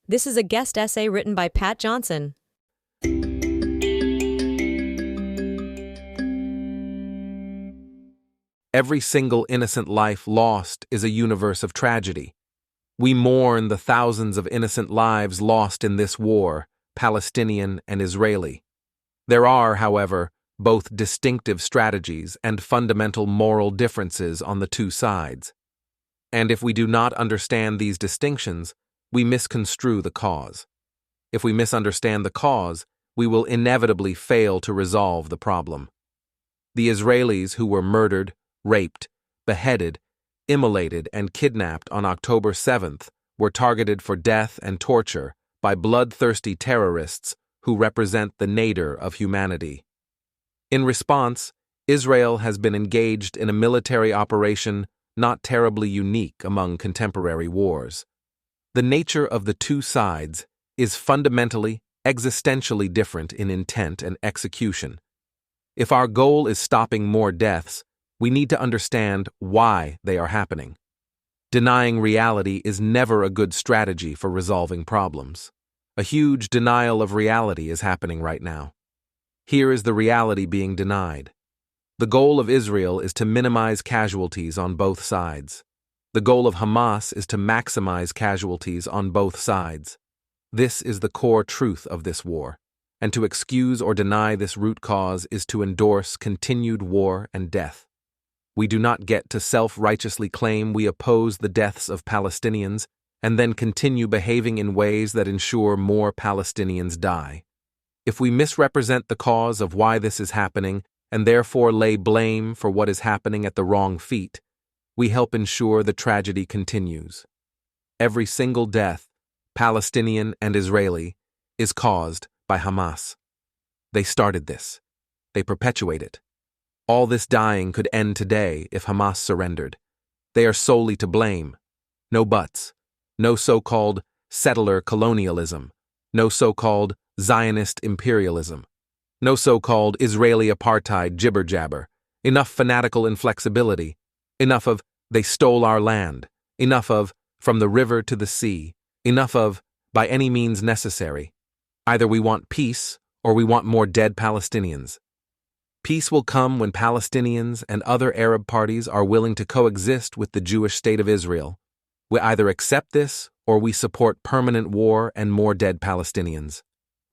This is a guest essay written by Pat Johnson. Every single innocent life lost is a universe of tragedy. We mourn the thousands of innocent lives lost in this war, Palestinian and Israeli. There are, however, both distinctive strategies and fundamental moral differences on the two sides. And if we do not understand these distinctions, we misconstrue the cause. If we misunderstand the cause, we will inevitably fail to resolve the problem. The Israelis who were murdered, raped, beheaded, immolated, and kidnapped on October 7th were targeted for death and torture by bloodthirsty terrorists who represent the nadir of humanity. In response, Israel has been engaged in a military operation not terribly unique among contemporary wars. The nature of the two sides is fundamentally, existentially different in intent and execution. If our goal is stopping more deaths, we need to understand why they are happening. Denying reality is never a good strategy for resolving problems. A huge denial of reality is happening right now. Here is the reality being denied. The goal of Israel is to minimize casualties on both sides. The goal of Hamas is to maximize casualties on both sides. This is the core truth of this war, and to excuse or deny this root cause is to endorse continued war and death. We do not get to self-righteously claim we oppose the deaths of Palestinians and then continue behaving in ways that ensure more Palestinians die. If we misrepresent the cause of why this is happening and therefore lay blame for what is happening at the wrong feet, we help ensure the tragedy continues. Every single death, Palestinian and Israeli, is caused by Hamas. They started this. They perpetuate it. All this dying could end today if Hamas surrendered. They are solely to blame. No buts. No so-called settler colonialism. No so-called Zionist imperialism. No so-called Israeli apartheid jibber-jabber. Enough fanatical inflexibility. Enough of, they stole our land. Enough of, from the river to the sea. Enough of, by any means necessary. Either we want peace or we want more dead Palestinians. Peace will come when Palestinians and other Arab parties are willing to coexist with the Jewish state of Israel. We either accept this or we support permanent war and more dead Palestinians.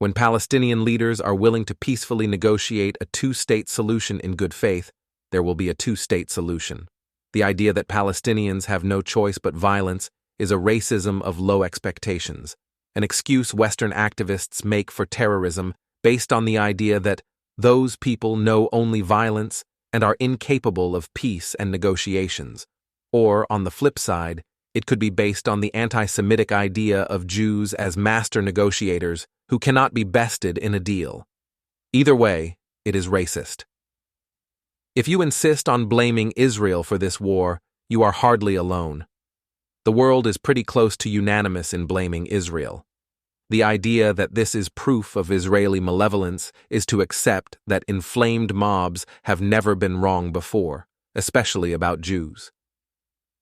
When Palestinian leaders are willing to peacefully negotiate a two-state solution in good faith, there will be a two-state solution. The idea that Palestinians have no choice but violence is a racism of low expectations, an excuse Western activists make for terrorism based on the idea that those people know only violence and are incapable of peace and negotiations. Or, on the flip side, it could be based on the anti-Semitic idea of Jews as master negotiators who cannot be bested in a deal. Either way, it is racist. If you insist on blaming Israel for this war, you are hardly alone. The world is pretty close to unanimous in blaming Israel. The idea that this is proof of Israeli malevolence is to accept that inflamed mobs have never been wrong before, especially about Jews.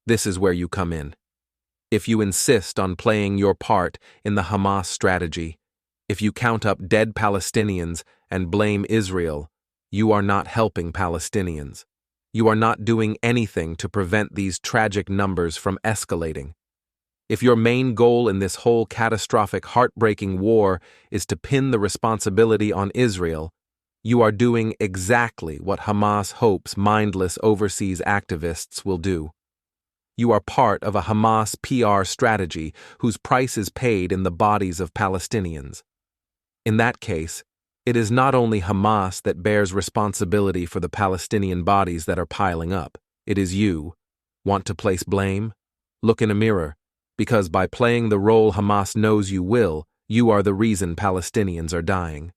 This is where you come in. If you insist on playing your part in the Hamas strategy, if you count up dead Palestinians and blame Israel, you are not helping Palestinians. You are not doing anything to prevent these tragic numbers from escalating. If your main goal in this whole catastrophic, heartbreaking war is to pin the responsibility on Israel, you are doing exactly what Hamas hopes mindless overseas activists will do. You are part of a Hamas PR strategy whose price is paid in the bodies of Palestinians. In that case, it is not only Hamas that bears responsibility for the Palestinian bodies that are piling up. It is you. Want to place blame? Look in a mirror, because by playing the role Hamas knows you will, you are the reason Palestinians are dying.